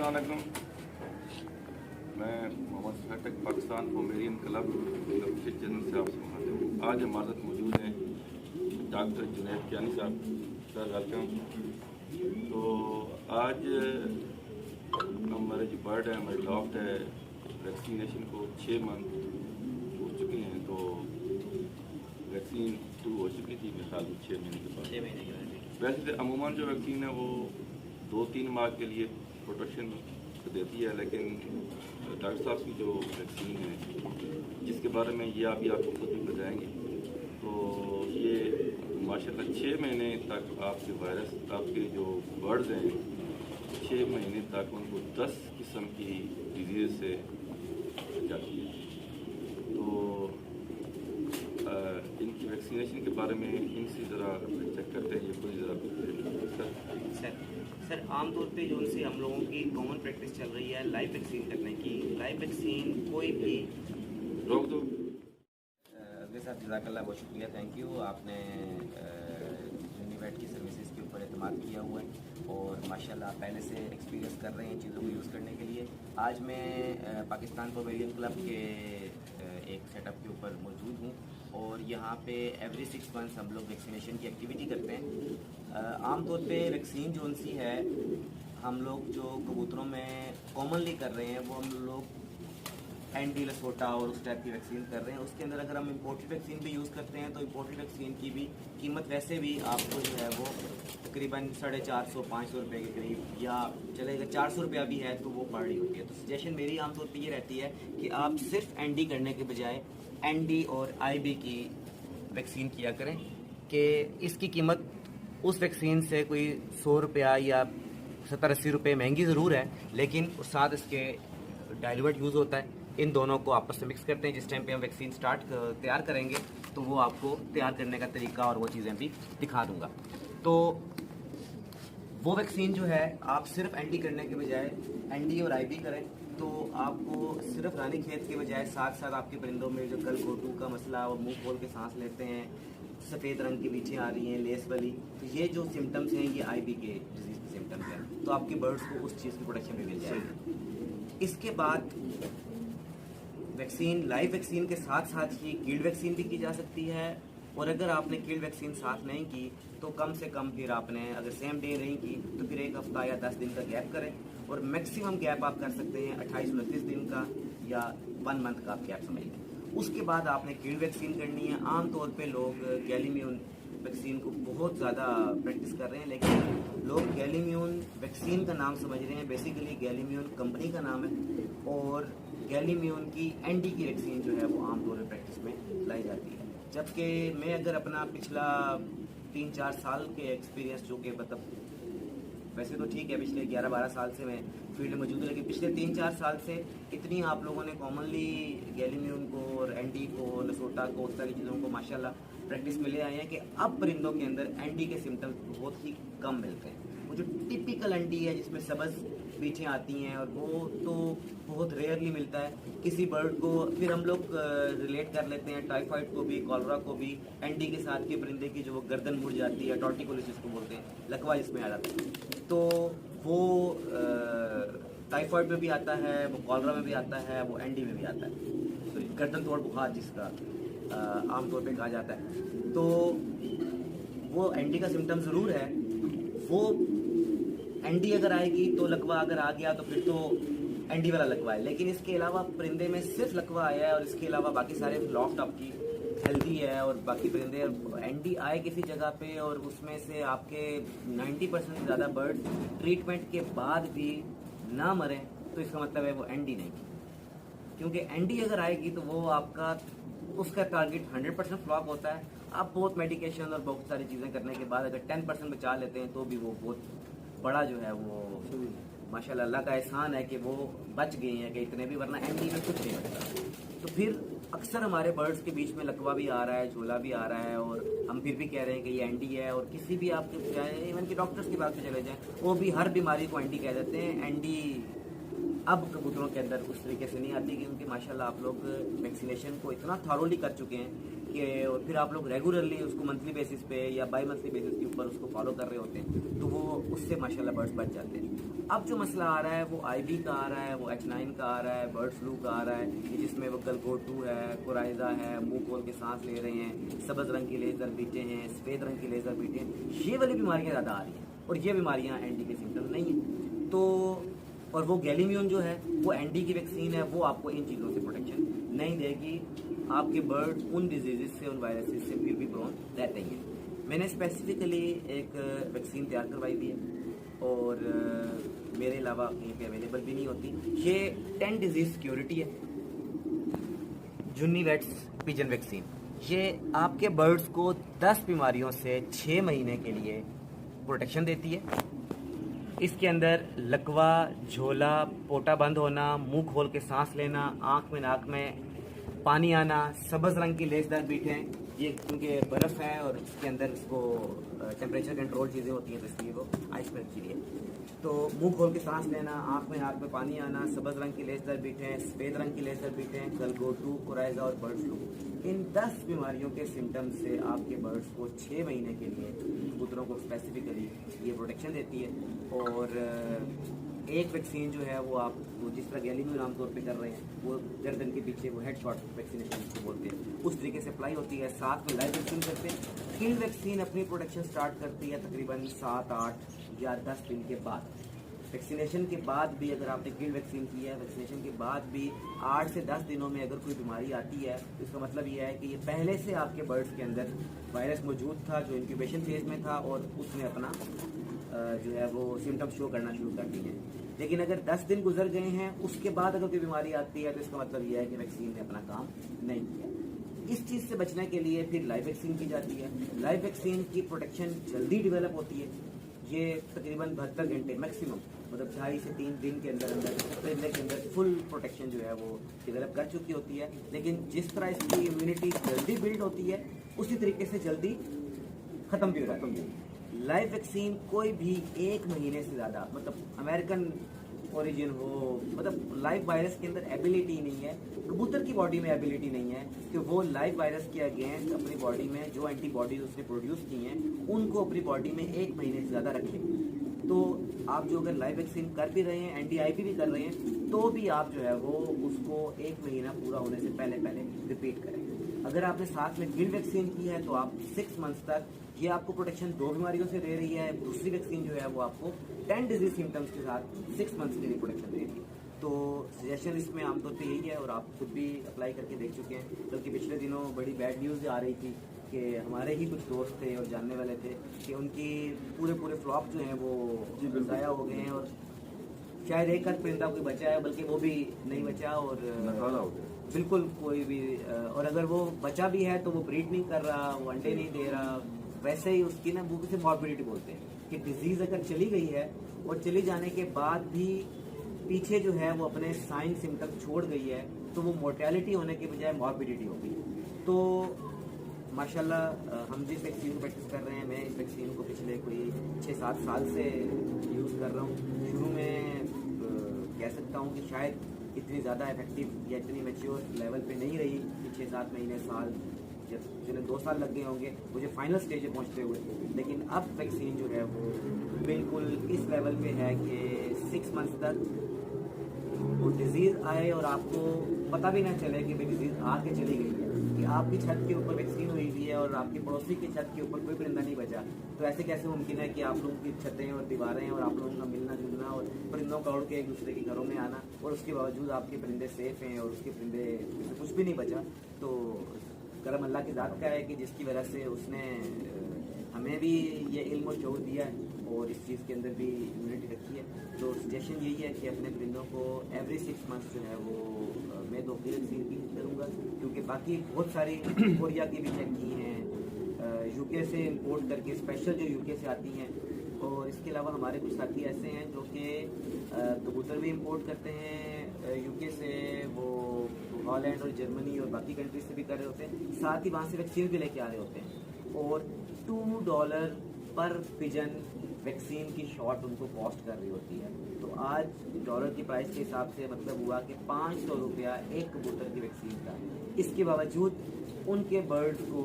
अस्सलाम वालेकुम। मैं मोहम्मद फैटक Pakistan Pomeranian club official channel से आपसे मुखातिब हूँ। आज हमारे साथ मौजूद हैं डॉक्टर जुनैद कियानी साहब। Sir welcome. तो आज हमारे जो बर्ड है, हमारे लॉफ्ट है, वैक्सीनेशन को 6 मंथ हो चुके हैं। तो वैक्सीन शुरू हो चुकी थी मेरे ख्याल में 6 महीने के बाद। 6 महीने के बाद। वैसे तो अमूमन जो वैक्सीन है वो 2-3 माह के लिए प्रोटेक्शन देती है, लेकिन डॉक्टर साहब की जो वैक्सीन है जिसके बारे में ये अभी आपको खुद भी बताएंगे, तो ये माशाल्लाह 6 महीने तक आपके वायरस, आपके जो बर्ड्स हैं 6 महीने तक उनको 10 किस्म की डिजीज़ से जाती है। तो इनकी वैक्सीनेशन के बारे में इनसे ज़रा चेक करते हैं, ये कोई ज़रा सर आमतौर पे जो उनसे हम लोगों की कॉमन प्रैक्टिस चल रही है लाइव वैक्सीन करने की। लाइव वैक्सीन कोई भी रोक दो। अगले साहब जज़ाकल्लाह, बहुत शुक्रिया, थैंक यू। आपने यूनिवेट की सर्विसेज के ऊपर एतमाद किया हुआ है और माशाल्लाह पहले से एक्सपीरियंस कर रहे हैं चीज़ों को यूज़ करने के लिए। आज मैं पाकिस्तान पोमेरियन क्लब के एक सेटअप के ऊपर मौजूद हूँ और यहाँ पे एवरी 6 मंथ्स हम लोग वैक्सीनेशन की एक्टिविटी करते हैं। आमतौर पे वैक्सीन जो सी है हम लोग जो कबूतरों में कॉमनली कर रहे हैं वो हम लोग एंटी लसोटा और उस टाइप की वैक्सीन कर रहे हैं। उसके अंदर अगर हम इम्पोर्टेड वैक्सीन भी यूज़ करते हैं तो इम्पोर्टेड वैक्सीन की भी कीमत वैसे भी आपको जो है वो तकरीबन 450-500 रुपये के करीब या चलेगा 400 रुपया भी है तो वो पड़ रही होती है। तो सजेशन मेरी आमतौर पर ये रहती है कि आप सिर्फ एनडी करने के बजाय एनडी और आईबी की वैक्सीन किया करें कि इसकी कीमत उस वैक्सीन से कोई 100 रुपया या 70-80 रुपये महंगी ज़रूर है, लेकिन साथ इसके डाइल्यूट यूज़ होता है। इन दोनों को आपस में मिक्स करते हैं। जिस टाइम पे हम वैक्सीन तैयार करेंगे तो वो आपको तैयार करने का तरीका और वो चीज़ें भी दिखा दूंगा। तो वो वैक्सीन जो है आप सिर्फ एनडी करने के बजाय एनडी और आईबी करें तो आपको सिर्फ रानी खेत के बजाय साथ साथ आपके परिंदों में जो कल घोटू का मसला और मुंह खोल के सांस लेते हैं, सफ़ेद रंग की बीछें आ रही हैं, लेस वाली, तो ये जो सिम्टम्स हैं ये आईबी के डिजीज़ के सिम्टम्स हैं। तो आपके बर्ड्स को उस चीज़ की प्रोटेक्शन भी मिल जाएगी। इसके बाद वैक्सीन, लाइव वैक्सीन के साथ साथ ही कील्ड वैक्सीन भी की जा सकती है और अगर आपने कील्ड वैक्सीन साथ नहीं की तो कम से कम फिर आपने अगर सेम डे नहीं की तो फिर 1 हफ्ता या 10 दिन का गैप करें और मैक्सिमम गैप आप कर सकते हैं 28-29 दिन का या 1 मंथ का आप गैप समझ लें। उसके बाद आपने कील्ड वैक्सीन करनी है। आमतौर पे लोग गैलीम्यून वैक्सीन को बहुत ज़्यादा प्रैक्टिस कर रहे हैं, लेकिन लोग गैलीम्यून वैक्सीन का नाम समझ रहे हैं, बेसिकली गैलीम्यून कंपनी का नाम है और गैलीम्यून की एनडी की वैक्सीन जो है वो आमतौर पर प्रैक्टिस में लाई जाती है। जबकि मैं अगर अपना पिछला 3-4 साल के एक्सपीरियंस जो कि मतलब वैसे तो ठीक है पिछले 11-12 साल से मैं फील्ड में मौजूद हूँ, लेकिन पिछले 3-4 साल से इतनी आप लोगों ने कॉमनली गैलीम्यून को और एनडी को, लसोटा को, उस तरह की चीज़ों को माशाल्लाह प्रैक्टिस में ले आए हैं कि अब परिंदों के अंदर एनडी के सिम्टम्स बहुत ही कम मिलते हैं। वो जो टिपिकल एनडी है जिसमें सबज बीछें आती हैं और वो तो बहुत रेयरली मिलता है किसी बर्ड को। फिर हम लोग रिलेट कर लेते हैं टाइफाइड को भी, कॉलरा को भी एनडी के साथ के परिंदे की जो वो गर्दन मुड़ जाती है, टॉर्टिकोलिस जिसको बोलते हैं, लकवा जिसमें आ जाता है, तो वो टाइफाइड में भी आता है, वो कॉलरा में भी आता है, वो एनडी में भी आता है। तो गर्दन तोड़ बुखार जिसका आमतौर पे कहा जाता है, तो वो एनडी का सिम्टम ज़रूर है। वो एनडी अगर आएगी तो लकवा अगर आ गया तो फिर तो एनडी वाला लकवा है, लेकिन इसके अलावा परिंदे में सिर्फ लकवा आया है और इसके अलावा बाकी सारे लॉफ्ट आपकी हेल्दी है और बाकी परिंदे एनडी आए किसी जगह पे और उसमें से आपके 90% से ज़्यादा बर्ड ट्रीटमेंट के बाद भी ना मरें तो इसका मतलब है वो एनडी नहीं, क्योंकि एनडी अगर आएगी तो वो आपका उसका टारगेट 100% फ्लॉप होता है। आप बहुत मेडिकेशन और बहुत सारी चीज़ें करने के बाद अगर 10% बचा लेते हैं तो भी वो बहुत बड़ा जो है वो माशाल्लाह अल्लाह का एहसान है कि वो बच गए हैं कि इतने भी, वरना एनडी में कुछ नहीं बचता। तो फिर अक्सर हमारे बर्ड्स के बीच में लकवा भी आ रहा है, झोला भी आ रहा है और हम फिर भी कह रहे हैं कि ये एनडी है। और किसी भी आपके चाहे इवन कि डॉक्टर्स की बात पे चले जाएँ वो भी हर बीमारी को एनडी कह देते हैं। एनडी अब कबूतरों के अंदर उस तरीके से नहीं आती क्योंकि माशाल्लाह आप लोग वैक्सीनेशन को इतना थॉरोली कर चुके हैं कि और फिर आप लोग रेगुलरली उसको मंथली बेसिस पे या बाई मंथली बेसिस के ऊपर उसको फॉलो कर रहे होते हैं, तो वो उससे माशाल्लाह बर्ड्स बच जाते हैं। अब जो मसला आ रहा है वो IB का आ रहा है, वो H9 का आ रहा है, बर्ड फ्लू का आ रहा है, कि जिसमें वो गलगोटू है, कोराइजा है, मुंह खोल के सांस ले रहे हैं, सब्ज रंग की लेजर बीटे हैं, सफ़ेद रंग की लेजर बीटे हैं, ये वाली बीमारियाँ ज़्यादा आ रही हैं और ये बीमारियाँ एंडी के सिम्टम्स नहीं हैं। तो और वो गैलीम्यून जो है वो एंडी की वैक्सीन है, वो आपको इन चीज़ों से प्रोटेक्शन नहीं देगी। आपके बर्ड उन डिजीज़ से, उन वायरसेस से फिर भी प्रोन रहते ही हैं। मैंने स्पेसिफिकली एक वैक्सीन तैयार करवाई भी है और मेरे अलावा कहीं पे अवेलेबल भी नहीं होती। ये 10 डिजीज़ सिक्योरिटी है, जुन्नीवेट्स पिजन वैक्सीन। ये आपके बर्ड्स को 10 बीमारियों से 6 महीने के लिए प्रोटेक्शन देती है। इसके अंदर लकवा, झोला, पोटा बंद होना, मुंह खोल के सांस लेना, आँख में नाक में पानी आना, सब्ज़ रंग की लेसदार बीटें, ये क्योंकि बर्फ़ है और इसके अंदर इसको टेम्परेचर कंट्रोल चीज़ें होती हैं तो इसलिए वो आइस में रखी है। तो मुंह खोल के सांस लेना, आँख में नाक में पानी आना, सब्ज़ रंग की लेसदार बीटें, सफ़ेद रंग की लेसदार बीटें, गलगोटू, कोराइजा और बर्ड फ्लू, इन 10 बीमारियों के सिम्टम्स से आपके बर्ड्स को 6 महीने के लिए, कबूतरों को स्पेसिफिकली ये प्रोटेक्शन देती है। और एक वैक्सीन जो है वो आप जिस तरह गैलीम्यून आमतौर पे कर रहे हैं, वो गर्दन के पीछे वो हेड शॉट वैक्सीनेशन जिसको बोलते हैं, उस तरीके से अप्लाई होती है। साथ में लाइव वैक्सीन करते हैं। किल वैक्सीन अपनी प्रोटेक्शन स्टार्ट करती है तकरीबन 7, 8 या 10 दिन के बाद। वैक्सीनेशन के बाद भी अगर आपने किल वैक्सीन की है, वैक्सीनेशन के बाद भी 8 से 10 दिनों में अगर कोई बीमारी आती है तो इसका मतलब ये है कि ये पहले से आपके बर्ड्स के अंदर वायरस मौजूद था जो इंक्यूबेशन फेज में था और उसने अपना जो है वो सिम्टम शो करना शुरू कर दिए हैं। लेकिन अगर 10 दिन गुजर गए हैं उसके बाद अगर कोई बीमारी आती है तो इसका मतलब ये है कि वैक्सीन ने अपना काम नहीं किया। इस चीज़ से बचने के लिए फिर लाइव वैक्सीन की जाती है। लाइव वैक्सीन की प्रोटेक्शन जल्दी डेवलप होती है। ये तकरीबन 72 घंटे मैक्सिमम, मतलब 2.5 से 3 दिन के अंदर परिंदे के अंदर फुल प्रोटेक्शन जो है वो डेवलप कर चुकी होती है। लेकिन जिस तरह इसकी इम्यूनिटी जल्दी बिल्ड होती है उसी तरीके से जल्दी ख़त्म भी हो जाती है। लाइव वैक्सीन कोई भी 1 महीने से ज़्यादा, मतलब अमेरिकन ओरिजिन हो, मतलब लाइव वायरस के अंदर एबिलिटी नहीं है, कबूतर की बॉडी में एबिलिटी नहीं है कि वो लाइव वायरस के अगेंस्ट अपनी बॉडी में जो एंटीबॉडीज उसने प्रोड्यूस की हैं उनको अपनी बॉडी में 1 महीने से ज़्यादा रखें। तो आप जो अगर लाइव वैक्सीन कर भी रहे हैं, NDIP भी कर रहे हैं, तो भी आप जो है वो उसको 1 महीना पूरा होने से पहले रिपीट करें। अगर आपने साथ में किल वैक्सीन की है तो आप 6 मंथ्स तक, ये आपको प्रोटेक्शन 2 बीमारियों से दे रही है। दूसरी वैक्सीन जो है वो आपको 10 डिजीज सिम्टम्स के साथ 6 मंथ्स के लिए प्रोटेक्शन दे रही है। तो सजेशन इसमें आमतौर पे यही है और आप खुद भी अप्लाई करके देख चुके हैं। बल्कि पिछले दिनों बड़ी बैड न्यूज़ आ रही थी कि हमारे ही कुछ दोस्त थे और जानने वाले थे कि उनकी पूरे फ्लॉक जो हैं वो ज़ाया हो गए हैं और शायद एक आध परिंदा कोई बचा है, बल्कि वो भी नहीं बचा और नकारा हो गया बिल्कुल कोई भी। और अगर वो बचा भी है तो वो ब्रीड नहीं कर रहा, वो अंडे नहीं दे रहा। वैसे ही उसकी ना वो से मॉर्बिडिटी बोलते हैं कि डिजीज़ अगर चली गई है और चली जाने के बाद भी पीछे जो है वो अपने साइन सिम्टम छोड़ गई है तो वो मोर्टेलिटी होने के बजाय मॉर्बिडिटी होगी। तो माशाल्लाह हम जिस वैक्सीन को प्रैक्टिस कर रहे हैं, मैं इस वैक्सीन को पिछले कोई 6-7 साल से यूज़ कर रहा हूँ। शुरू में कह सकता हूँ कि शायद इतनी ज़्यादा इफेक्टिव या इतनी मैच्योर लेवल पे नहीं रही कि 6-7 महीने, साल, जिन्हें 2 साल लग गए होंगे मुझे फाइनल स्टेज पे पहुँचते हुए। लेकिन अब वैक्सीन जो है वो बिल्कुल इस लेवल पे है कि 6 मंथ्स तक वो डिजीज़ आए और आपको पता भी ना चले कि भाई डिजीज़ आके चली गई है, कि आपकी छत के ऊपर वैक्सीन हुई हुई है और आपके पड़ोसी की छत के ऊपर कोई परिंदा नहीं बचा। तो ऐसे कैसे मुमकिन है कि आप लोगों की छतें और दीवारें और आप लोगों का मिलना जुलना और परिंदों का उड़ के एक दूसरे के घरों में आना, और उसके बावजूद आपके परिंदे सेफ हैं और उसके परिंदे कुछ भी नहीं बचा। तो करम अल्लाह की ज़ात का है कि जिसकी वजह से उसने हमें भी ये इल्म और शऊर दिया है और इस चीज़ के अंदर भी इम्यूनिटी रखी है। तो सजेशन यही है कि अपने परिंदों को एवरी 6 मंथ्स जो है वो मैं 2 वैक्सीन भी करूँगा, क्योंकि बाकी बहुत सारी कोरिया की भी चेक की हैं, UK से इंपोर्ट करके स्पेशल जो UK से आती हैं। और इसके अलावा हमारे कुछ साथी ऐसे हैं जो कि कबूतर भी इंपोर्ट करते हैं UK से, वो हॉलैंड और जर्मनी और बाकी कंट्रीज से भी कर रहे होते हैं, साथ ही वहाँ से वैक्सीन भी लेके आ रहे होते हैं। और $2 पर पिजन वैक्सीन की शॉट उनको कॉस्ट कर रही होती है। तो आज डॉलर की प्राइस के हिसाब से मतलब हुआ कि $500 एक कबूतर की वैक्सीन का। इसके बावजूद उनके बर्ड्स को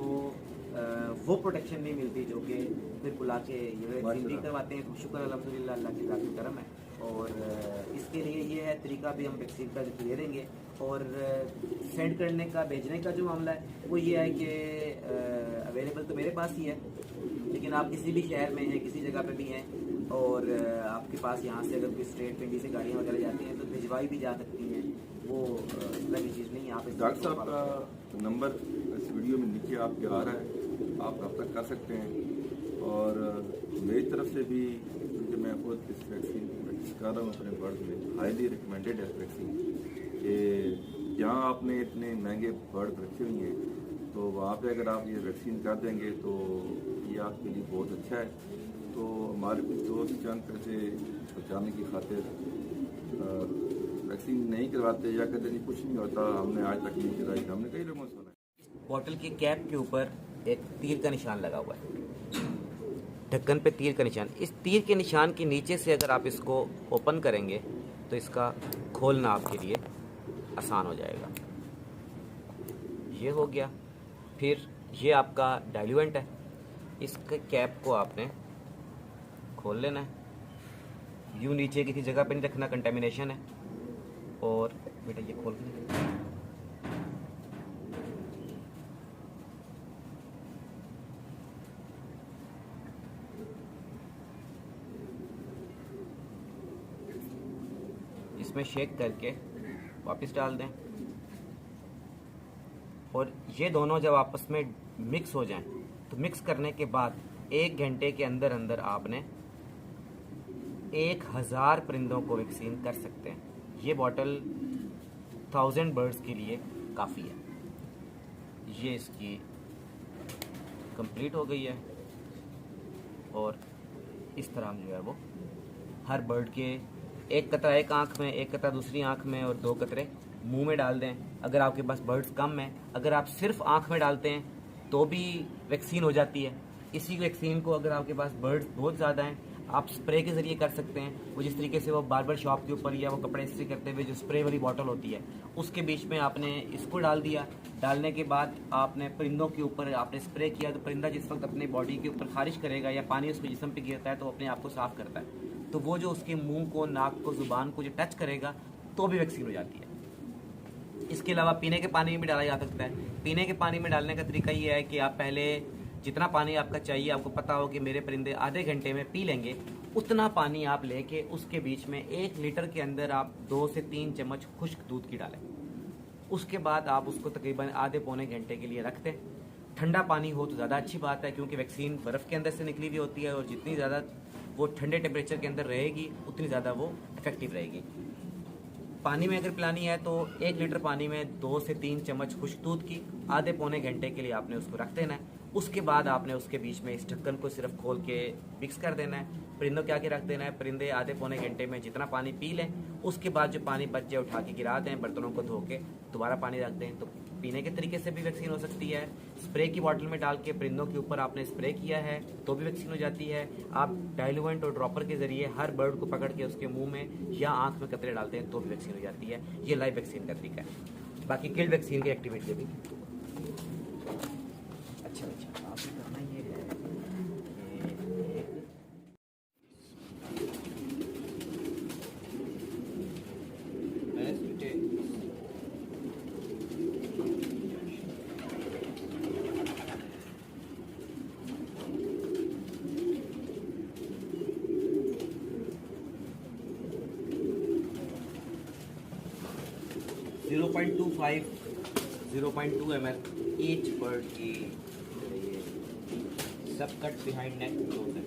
वो प्रोटेक्शन नहीं मिलती जो कि फिर बुला के ये वैक्सीन भी करवाते हैं। शुक्र अल्हम्दुलिल्लाह, अल्लाह की ज़ाती करम है। और इसके लिए ये है तरीका भी हम वैक्सीन का दे देंगे। और सेंड करने का, भेजने का जो मामला है वो ये है कि अवेलेबल तो मेरे पास ही है, लेकिन आप किसी भी शहर में हैं, किसी जगह पे भी हैं और आपके पास यहाँ से अगर कोई स्ट्रेट पिंडी से गाड़ियाँ वगैरह जाती हैं तो भिजवाई भी जा सकती हैं। वो इस तरह की चीज़ नहीं है। आप डॉक्टर साहब का नंबर इस वीडियो में नीचे आपके आ रहा है, आप रब्ता कर सकते हैं। और मेरी तरफ से भी, क्योंकि मैं खुद इस वैक्सीन की प्रैक्टिस कर रहा हूँ अपने बर्ड में, हाईली रिकमेंडेड है वैक्सीन। कि जहाँ आपने इतने महंगे बर्ड रखे हुए हैं तो वहाँ पे अगर आप ये वैक्सीन कर देंगे तो ये आपके लिए बहुत अच्छा है। तो हमारे कुछ दोस्त चंद पैसे बचाने की खातिर वैक्सीन नहीं करवाते या कहते नहीं कुछ नहीं होता, हमने आज तक नहीं कराई। हमने कई लोगों से सुना। बॉटल के कैप के ऊपर एक तीर का निशान लगा हुआ है, ढक्कन पे तीर का निशान। इस तीर के निशान के नीचे से अगर आप इसको ओपन करेंगे तो इसका खोलना आपके लिए आसान हो जाएगा। ये हो गया। फिर ये आपका डाइल्यूएंट है, इसके कैप को आपने खोल लेना है। यूँ नीचे किसी जगह पे नहीं रखना, कंटेमिनेशन है। और बेटा ये खोल के इसमें शेक करके वापस डाल दें। और ये दोनों जब आपस में मिक्स हो जाएं तो मिक्स करने के बाद 1 घंटे के अंदर अंदर आपने 1000 परिंदों को वैक्सीन कर सकते हैं। ये बॉटल 1000 बर्ड्स के लिए काफ़ी है। ये इसकी कंप्लीट हो गई है। और इस तरह हम जो है वो हर बर्ड के एक कतरा एक आँख में, एक कतरा दूसरी आँख में और 2 कतरे मुंह में डाल दें। अगर आपके पास बर्ड्स कम हैं, अगर आप सिर्फ आँख में डालते हैं तो भी वैक्सीन हो जाती है। इसी वैक्सीन को अगर आपके पास बर्ड्स बहुत ज़्यादा हैं, आप स्प्रे के ज़रिए कर सकते हैं। वो जिस तरीके से वो बार्बर शॉप के ऊपर या वो कपड़े इस्त्री करते हुए जो स्प्रे वाली बॉटल होती है उसके बीच में आपने इसको डाल दिया। डालने के बाद आपने परिंदों के ऊपर आपने स्प्रे किया तो परिंदा जिस वक्त अपने बॉडी के ऊपर खारिश करेगा या पानी उसके जिस्म पे गिरता है तो अपने आप को साफ़ करता है। तो वो जो उसके मुंह को, नाक को, ज़ुबान को जो टच करेगा तो भी वैक्सीन हो जाती है। इसके अलावा पीने के पानी में भी डाला जा सकता है। पीने के पानी में डालने का तरीका ये है कि आप पहले जितना पानी आपका चाहिए, आपको पता हो कि मेरे परिंदे आधे घंटे में पी लेंगे, उतना पानी आप लेके उसके बीच में 1 लीटर के अंदर आप 2 से 3 चम्मच खुश्क दूध की डालें। उसके बाद आप उसको तकरीबन आधे पौने घंटे के लिए रख दें। ठंडा पानी हो तो ज़्यादा अच्छी बात है, क्योंकि वैक्सीन बर्फ़ के अंदर से निकली हुई होती है और जितनी ज़्यादा वो ठंडे टेम्परेचर के अंदर रहेगी उतनी ज़्यादा वो इफेक्टिव रहेगी। पानी में अगर पिलानी है तो 1 लीटर पानी में 2 से 3 चम्मच खुश्क दूध की आधे पौने घंटे के लिए आपने उसको रख देना है। उसके बाद आपने उसके बीच में इस ढक्कन को सिर्फ खोल के मिक्स कर देना है। परिंदों के आगे रख देना है। परिंदे आधे पौने घंटे में जितना पानी पी लें, उसके बाद जो पानी बच जाए उठा के गिरा दें, बर्तनों को धो के दोबारा पानी रख दें। तो पीने के तरीके से भी वैक्सीन हो सकती है। स्प्रे की बॉटल में डाल के परिंदों के ऊपर आपने स्प्रे किया है तो भी वैक्सीन हो जाती है। आप डाइल्यूएंट और ड्रॉपर के जरिए हर बर्ड को पकड़ के उसके मुंह में या आंख में कतरे डालते हैं तो भी वैक्सीन हो जाती है। ये लाइव वैक्सीन का तरीका है। बाकी किल्ड वैक्सीन की एक्टिविटी भी अच्छा आप करना ये है .25 0.2 ml each bird की सब कट behind neck closer।